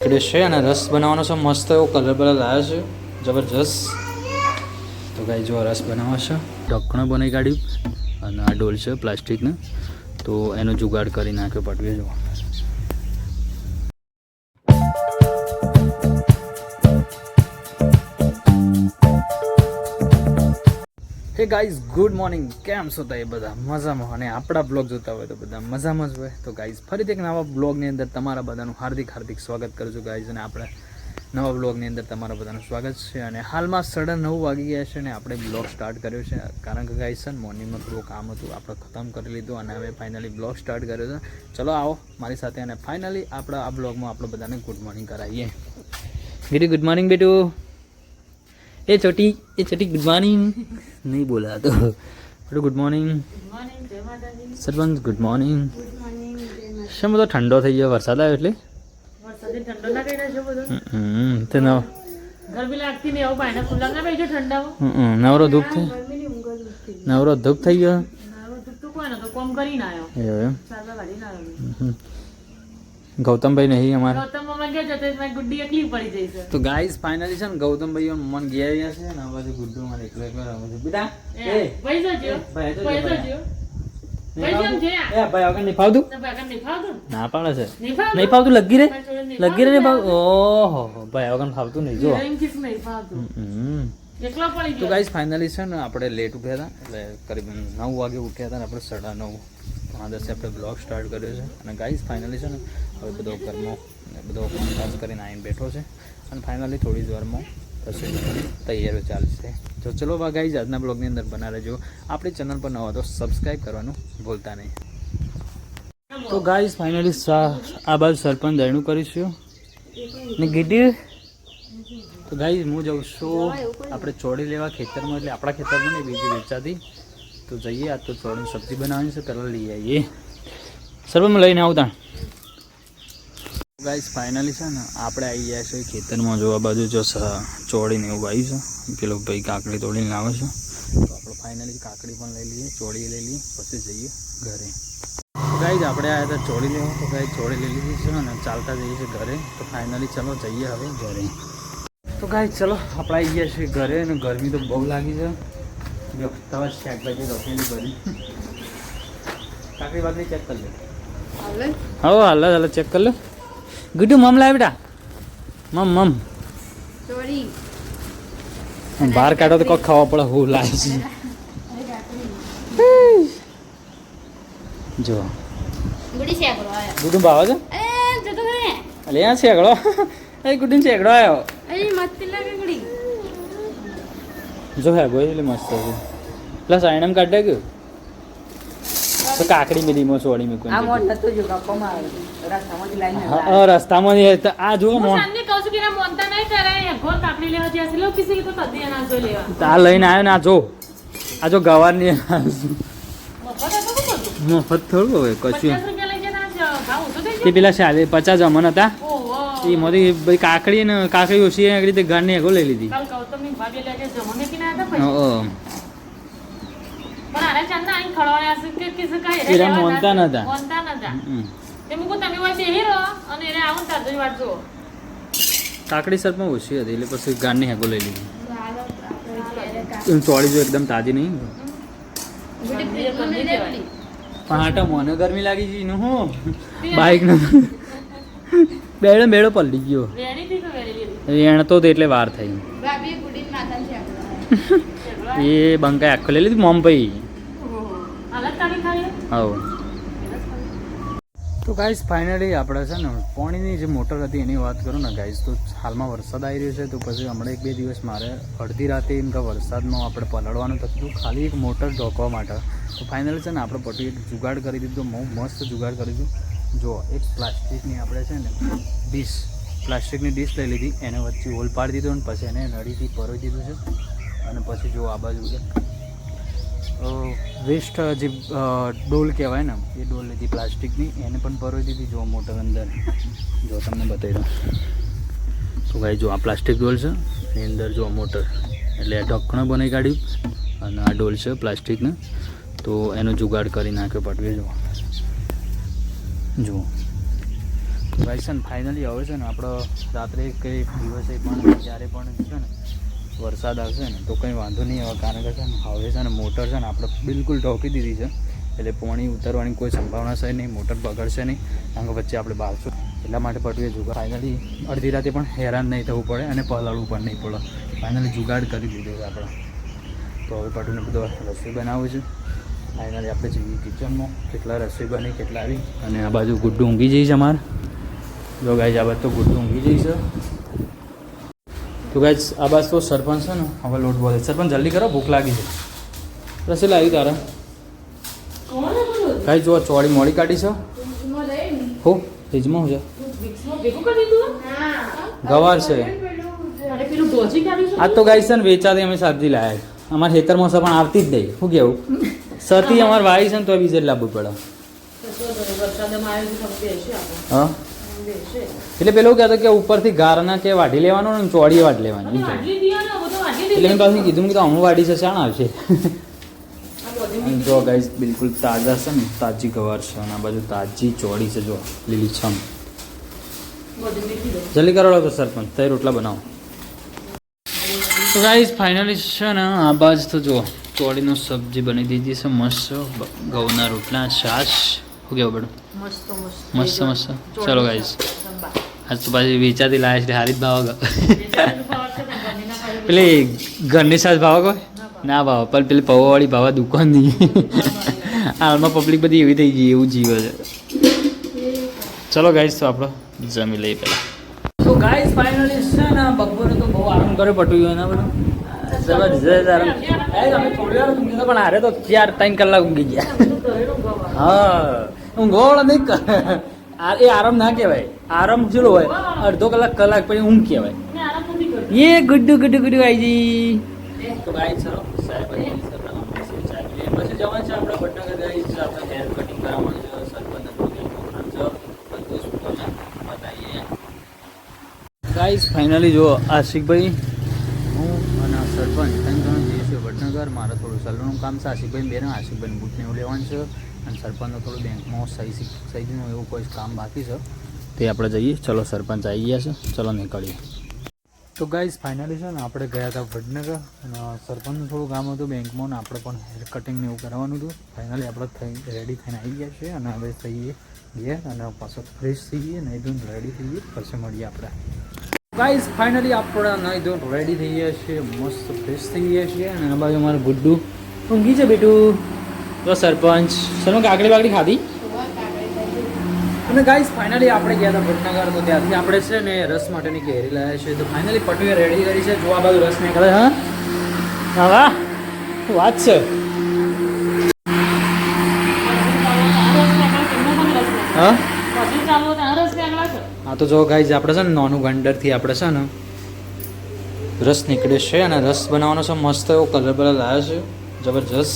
Fresh છે અને રસ બનાવવાનો છે મસ્ત એવો કલર બલર લાવ્યો છે જબરજસ્ત. તો ગાઈ જો રસ બનાવવા છે ઢક્કણ બનાવી કાઢ્યું અને આ ડોલ છે પ્લાસ્ટિકનું તો એનો જુગાડ કરી નાખ્યો પટવે જો. હે ગાઈઝ ગુડ મોર્નિંગ, કેમ છો તો એ બધા મજામાં અને આપણા બ્લોગ જોતા હોય તો બધા મજામાં જ હોય. તો ગાઈઝ ફરીથી એક નવા બ્લોગની અંદર તમારા બધાનું હાર્દિક સ્વાગત કરું છું ગાઈઝ. અને આપણે નવા બ્લોગની અંદર તમારા બધાનું સ્વાગત છે. અને હાલમાં 9:30 વાગી ગયા છે અને આપણે બ્લોગ સ્ટાર્ટ કર્યો છે કારણ કે ગાઈઝ છે મોર્નિંગમાં થોડું કામ હતું આપણે ખતમ કરી લીધું અને હવે ફાઇનલી બ્લોગ સ્ટાર્ટ કર્યો છે. ચલો આવો મારી સાથે અને ફાઇનલી આપણા આ બ્લોગમાં આપણે બધાને ગુડ મોર્નિંગ કરાવીએ. ગીરી ગુડ મોર્નિંગ બેટુ. એ छोटी गुड मॉर्निंग नहीं बोला तो गुड मॉर्निंग સરપંચ ગુડ મોર્નિંગ. શેમ બધો ઠંડો થઈ ગયો વરસાદ આવ્યો એટલે નવરો ધૂપ થઈ ગયો. ગૌતમભાઈ નહીં અમારે તો ગાઈઝ ફાઇનલી છે ને ગૌતમભાઈ મન ગયા છે ને પછી ગુડ્ડુ મારે એકલો બેટા ભાઈ આગળ નહીં ફાવતું ના પાડે છે નહીં ફાવતું લગી રે નહીં ફાવતું. ઓહો ભાઈ આગળ ફાવતું નહીં જો. તો ગાઈઝ ફાઇનલી છે ને આપણે લેટ ઉઠ્યા હતા એટલે કરીબન 9 વાગે ઉઠ્યા હતા ને આપણે 9:30 10 આપણે બ્લોગ સ્ટાર્ટ કર્યો છે. અને ગાઈઝ ફાઇનલી છે ને હવે બધો ઘરમાં બધો કામકાજ કરીને આવીને બેઠો છે અને ફાઇનલી થોડી જ વારમાં પછી તૈયારીઓ ચાલશે. તો ચલો બા ગાઈઝ આજના બ્લોગની અંદર બના રહેજો. આપણી ચેનલ પર નવા તો સબસ્ક્રાઈબ કરવાનું ભૂલતા નહીં. તો ગાઈઝ ફાઇનલી આ બાજુ સરપંચ દયણું કરીશું ને ગીડી. તો ગાઈઝ હું જાઉં છું આપણે ચોળી લેવા ખેતરમાં એટલે આપણા ખેતરમાં નહીં બીજી વેચાતી તો જઈએ. આજ તો ચોળીની સબ્જી બનાવવાની છે પહેલાં લઈ આવીએ. સરપંચ લઈને આવતા ગાઈઝ ફાઇનલી છે ને આપણે આવી ગયા છે ખેતરમાં જોવા બાજુ જો ચોળીને એવું આવ્યું છે. પેલો ભાઈ કાકડી તોડીને લાવે છે તો આપણે ફાઇનલી કાકડી પણ લઈ લઈએ ચોળી લઈ લઈએ પછી જઈએ ઘરે. ગાઈઝ આપણે આવ્યા હતા ચોળી લેવા તો ગાઈઝ ચોળી લઈ લીધી છે અને ચાલતા જઈએ છીએ ઘરે. તો ફાઇનલી ચલો જઈએ હવે ઘરે. તો ગાઈઝ ચલો આપણે આવી ગયા છીએ ઘરે અને ગરમી તો બહુ લાગી છે. જો તમે શાકભાજી રોકેલી બધી કાકડી બાકડી ચેક કરી લે. હા હાલ ચેક કરી લો. ગુડ્ડુ મમ લાવ બેટા મમ બહાર કાઢો તો કોઈ ખાવા પડે હું લાવે છે જો ગુડ્ડુ ભાવ છે અલે આ શેકડો એ ગુડ્ડુ શેકડો આવ્યો જો હે ગોઈ એટલે મસ્ત છે પ્લસ આયણમ કાઢે ગયું તો કાકડી મેલી મો સોડી મે કોઈ રસ્તામાં આ જો આ લઈને આવ્યો ને આ જો ગવાર ની મફત થોડું હવે કશું તે પેલા 50 અમન હતા એ મોદી ભાઈ કાકડી ઓછી આગળ રીતે ઘરની એગો લઈ લીધી. મોનતા નતા કાકડી સરમાં ઓછી હતી એટલે પછી ગારની હેગો લઈ લીધી. ચોળી જો એકદમ તાજી નહીં પાટા મને ગરમી લાગી ગઈ ને હું બાઈક નો બેડો પલટી ગયો એણે તો એટલે વાર થઈ એ બંકાઈ આખો લઈ લીધી મોમ ભાઈ. હા તો ગાઈઝ ફાઇનલી આપણે છે ને પાણીની જે મોટર હતી એની વાત કરું ને ગાઈઝ તો હાલમાં વરસાદ આવી રહ્યો છે તો પછી હમણાં 1-2 દિવસ મારે અડધી રાતે એમ કે વરસાદમાં આપણે પલળવાનું થતું ખાલી એક મોટર ઢોકવા માટે. તો ફાઇનલી છે ને આપણે પટી એક જુગાડ કરી દીધું બહુ મસ્ત જુગાડ કરીશું. જો એક પ્લાસ્ટિકની આપણે છે ને પ્લાસ્ટિકની ડીશ લઈ લીધી એને વચ્ચે હોલ પાડી દીધો અને પછી એને નળીથી પરોવી દીધું છે. અને પછી જો આ બાજુ વેસ્ટ જે ડોલ કહેવાય ને એ ડોલ લીધી પ્લાસ્ટિકની એને પણ પરોવી દીધી. જો મોટર અંદર જો તમને બતાવી દઉં તો ભાઈ જો આ પ્લાસ્ટિક ડોલ છે એની અંદર જો મોટર એટલે આ ઢક્કણ બનાવી કાઢ્યું અને આ ડોલ છે પ્લાસ્ટિકનું તો એનો જુગાડ કરી નાખ્યો પટવે જો ગાઈસ છે ને ફાઇનલી હવે છે ને આપણો રાત્રે કંઈ દિવસે પણ જ્યારે પણ છે ને વરસાદ આવશે ને તો કંઈ વાંધો નહીં આવે, કારણ કે છે ને હવે છે ને મોટર છે ને આપણે બિલકુલ ઢોકી દીધી છે, એટલે પાણી ઉતરવાની કોઈ સંભાવના છે નહીં, મોટર બગડશે નહીં, કારણ કે વચ્ચે આપણે બારશું એટલા માટે પટુએ જુગાડ ફાઇનલી અડધી રાતે પણ હેરાન નહીં થવું પડે અને પલાળવું પણ નહીં પડે. ફાઇનલી જુગાડ કરી દીધો છે આપણે. તો હવે પટુને બધો રસોઈ બનાવવું છે. ફાઇનલી આપણે જઈએ કિચનમાં, કેટલા રસોઈ બની કેટલા આવી. અને આ બાજુ ગુડ્ડું ઊંઘી જઈશ અમારે. જો ગાઈસ આ બાજુ તો ગુડ્ડું ઊંઘી જઈશ. તો ગાઈસ આ બાજુ તો સરપંચ છે ને હવે લોટ બોલે. સરપંચ જલ્દી કરો, ભૂખ લાગી છે. રસોઈ લાવી તારા ગાઈસ જો ચોળી મોડી કાઢી છે. હો ફ્રીજમાં છે ગવાર છે. આ તો ગાઈસ છે ને વેચાતી અમે સબ્જી લાયા. અમારા ખેતરમાં છે પણ આવતી જ નહીં. શું કેવું સતી અમારે વાઈ છે ને તો બીજે લાવવું પડે. હા એટલે પેલું કહેતો કે ઉપરથી ગારના કે વાઢી લેવાનો ને ચોળીએ વાઢી લેવાની. એટલે મેં પાછું કીધું કે અમુક વાઢી છે શાણ આવશે. જો ગાઈસ બિલકુલ તાજા છે ને, તાજી ગવાર છે અને આ બાજુ તાજી ચોળી છે. જો લીલી છમ. જલ્દી કરો તો સરપંચ તઈ રોટલા બનાવો. તો ગાઈસ ફાઇનલી છે ને આ બાજુ તો જો ચોળીનું સબ્જી બની દીધી છે મસ્ત. ઘઉંના રોટલા, છાશ. શું કેવું બેડું? મસ્ત મસ્ત. ચલો ગાઈસ આજ તો પાછી વેચાતી લાવે છે હારી જ ભાવ. પેલી ઘરની સાજ ભાવ કોઈ ના ભાવ પણ પેલી પૌવાવાળી ભાવા દુકાન નહીં. હાલમાં પબ્લિક બધી એવી થઈ ગઈ, એવું જીવે છે. ચલો ગાઈસ તો આપણે જમી લઈએ પહેલાં. તો ગાઈસ ફાઇનલી છે ને બપોરે તો બહુ આરામ કર્યો પટું એના બધું જબરજસ્ત આરામ. અમે થોડી વાર ઊંઘી પણ હારે તો 4-3 કલાક ઊંઘી ગયા. હા ઊંઘોળ નહીં એ આરામ ના કહેવાય. આરામ ચેલો હોય અડધો કલાક પછી ઊંઘ કહેવાય. એ ગુડ્ડુ ગુડ્ડુ ગુડ્ડુ આઈજી. તો ગાઈસ ચલો પછી જવાનું છે આપણે વડનગર. ગાઈસ આપણે હેર કટિંગ કરાવવાનું છે. ગાઈસ ફાઇનલી જો આશિકભાઈ, હું અને સરપંચ 3 જણ જઈએ છીએ વડનગર. મારે થોડું સલૂનનું કામ છે. આશિકભાઈ બેન આશિકભાઈને બૂટને એવું લેવાનું છે અને સરપંચનો થોડું બેંકમાં સહીનું એવું કોઈ કામ બાકી છે તે આપણે જઈએ. ચલો સરપંચ આવી ગયા છે, ચલો નીકળીએ. તો ગાઈસ ફાઇનલી છે ને આપણે ગયા હતા વડનગર અને સરપંચનું થોડું કામ હતું બેંકમાં ને આપણે પણ હેર કટિંગને એવું કરવાનું હતું. ફાઇનલી આપણે રેડી થઈને આવી ગયા છીએ અને હવે થઈએ ગયા અને પાછો ફ્રેશ થઈએ, નહીં ધોઈને રેડી થઈએ, પછી મળીએ આપણે. ગાઈસ ફાઇનલી આપણે નહીં ધોઈને રેડી થઈ ગયા છીએ, મસ્ત ફ્રેશ થઈ ગયા છીએ અને આ બાજુ અમારું ગુડ્ડુ ઊંઘી છે બેટું. તો સરપંચ સનો કાકડી બાકડી ખાધી. અને ગાઈસ ફાઇનલી આપણે ગયા હતા વડનગર, તો ત્યાંથી આપણે છે ને રસ માટેની કેરી લાવ્યા છે. તો ફાઇનલી પટુએ રેડી કરી છે. જો આ બાજુ રસ નીકળે. હા હા વાહ વાત છે. હા હા તો જો ગાઈસ આપણે છે ને નાનું ગંડરથી આપણે છે ને રસ નીકળે છે અને રસ બનાવવાનો છે. મસ્ત એવો કલર બલર લાવ્યો છે જબરજસ્ત.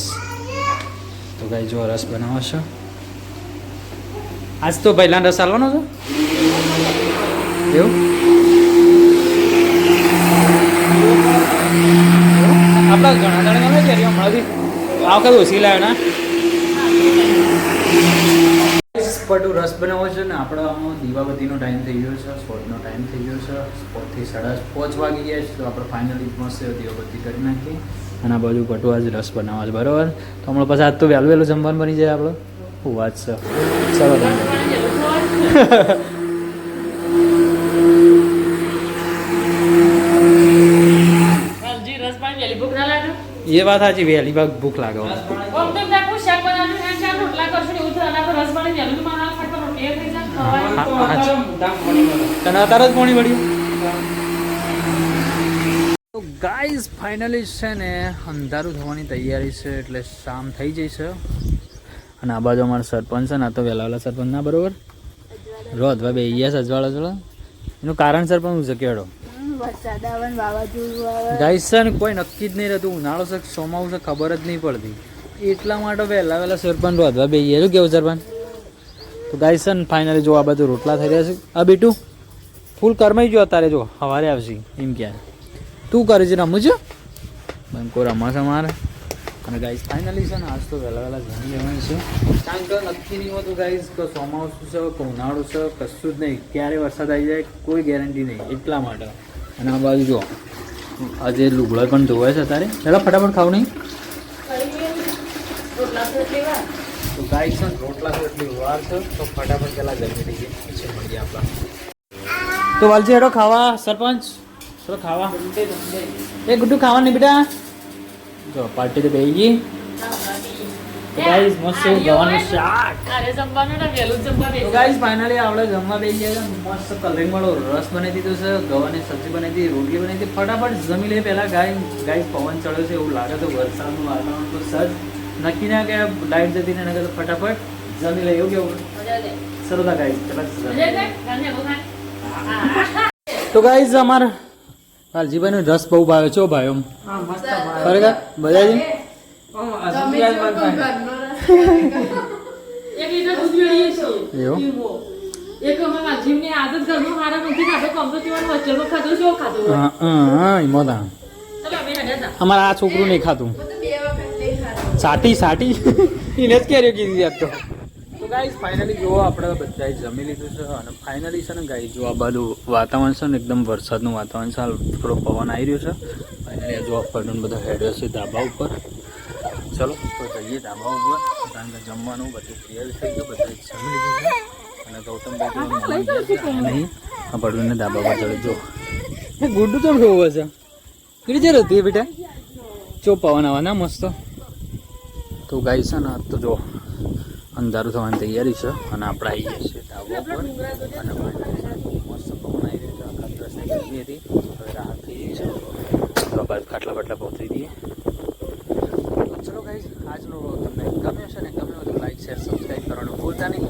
તો ગાઈસ જો રસ બનાવો છે. આજ તો પહેલાં રસ આલવાનો છે એવું. આપણા ઘણા જણા કેરી હમણાંથી આ વખત ઓછી લાવ્યો ને. પટુ રસ બનાવવો છે ને આપણે આમાં દીવાબત્તીનો ટાઈમ થઈ ગયો છે, સ્પોટનો ટાઈમ થઈ ગયો છે. સ્પોટથી 5:30 વાગી ગયા છે. તો આપણે ફાઇનલી મસ્ત દીવાબત્તી કરી નાખીએ અને આ બાજુ પટુ આજ રસ બનાવવા છે બરાબર. તો હમણાં પછી આજ તો વહેલું વહેલું જમવાનું બની જાય આપણે. શું વાત છે. ચલો એ વાત સાચી, વહેલી ભાગ ભૂખ લાગે. તને અત્યારે જ પાણી વળ્યું. તો ગાઈઝ ફાઇનલી છે ને અંધારું થવાની તૈયારી છે, એટલે શામ થઈ જશે. અને આ બાજુ અમારા સરપંચ છે ને, આ તો વહેલા સરપંચ ના બરોબર રોધવા બે ગયા સજવાળા જોડે. એનું કારણ સરપંચ છે કેળો ગાઈસ છે ને કોઈ નક્કી જ નહીં રહેતું. ઉનાળો છે ચોમાસું છે ખબર જ નહીં પડતી, એટલા માટે વહેલા સરપંચ રોધવા બે ગયા. શું કેવું સરપંચ? તો ગાઈસ છે ને ફાઇનલી જો આ બધું રોટલા થઈ રહ્યા છે. આ બેટું ફૂલ કરમાઈ ગયો અત્યારે, જો સવારે આવશે એમ ક્યારે તું કરે છે રમું છું બંકો રમા છે મારે. અને ગાઈસ ફાઇનલી છે ને આજ તો વહેલા જમી લેવાનું છે, કારણ કે નક્કી નહીં હોતું ગાઈસ કે ચોમાસું છે કે ઉનાળું છે, કશું જ નહીં, ક્યારે વરસાદ આવી જાય કોઈ ગેરંટી નહીં, એટલા માટે. અને આ બાજુ જો આજે લુગડા પણ ધોવાય છે તારે, ચાલો ફટાફટ ખાવ નહીં તો ગાઈસ છે રોટલા એટલી વાર છે તો ફટાફટ પેલા જમી લઈએ પછી મળીએ આપણા. તો વાલજી હેડો ખાવા સરપંચ, ચલો ખાવા. એ ગુડ્ડુ ખાવા નહીં બેટા, જો પાર્ટી તો બેહી ગઈ ગાઈસ, મસ્ત ગવાનું શાક. તો ગાઈસ ફાઇનલી આપણે જમવા બેસી ગયા, મસ્ત કલરિંગ વાળો રસ બનાવી દીધો છે, ગવાની સબ્જી બનાવી દીધી, રોટલી બનાવી દીધી. ફટાફટ જમી લઈએ પહેલા. ગાઈસ પવન ચડ્યો છે એવું લાગે તો વરસાદનું વાતાવરણ તો સજ નક્કી ના કે લાઈટ જતી ને તો ફટાફટ જમી લઈએ. એવું કેવું સરસ ગાઈસ પેલા. તો ગાઈસ અમાર લાલજીભાઈ નો રસ બહુ ભાવે છો ભાઈ, આમ ખરેખર બધાજી અમારા આ છોકરું નહીં ખાતું, સાટી એને જ કેરી કીધી આપ તો. ગાઈસ ફાઇનલી જુઓ આપણે બધાએ જમી લીધું છે અને ફાઇનલી છે ને ગાઈસ જો આ બધું વાતાવરણ છે ને એકદમ વરસાદનું વાતાવરણ છે, થોડો પવન આવી રહ્યો છે. ફાઇનલી જો ફળનું બધા હેડ્યો છે ધાબા ઉપર. ચલો તો જઈએ ધાબા ઉપર, કારણ કે જમવાનું બધું તૈયાર થઈ ગયું, બધા જમી લીધું છે. અને ગૌતમભાઈ નહીં આ પડવીને ધાબા પર ચડે. જો એ ગુડ્ડું તો કેવું હશે કીડી જર હતી બેટા, જો પવન આવવાના મસ્ત. તો ગાઈસ છે ને તો જો અંધારું થવાની તૈયારી છે અને આપણે આવી ગયા છીએ ધાબા ઉપર. અને મસ્ત પવન આવી રહ્યો છે, આખા દિવસની ગરમી હતી હવે રાહત થઈ ગઈ છે. તો બાદ ખાટલા બાટલા પહોંચી દઈએ. ચલો ગાઈસ આજનો તમને ગમ્યો છે ને, ગમ્યો તો લાઈક શેર સબસ્ક્રાઈબ કરવાનું ભૂલતા નહીં.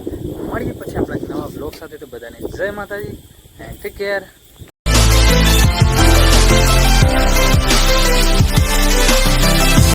મળીએ પછી આપણા નવા બ્લોગ સાથે. તો બધાને જય માતાજી એન્ડ ટેક કેર.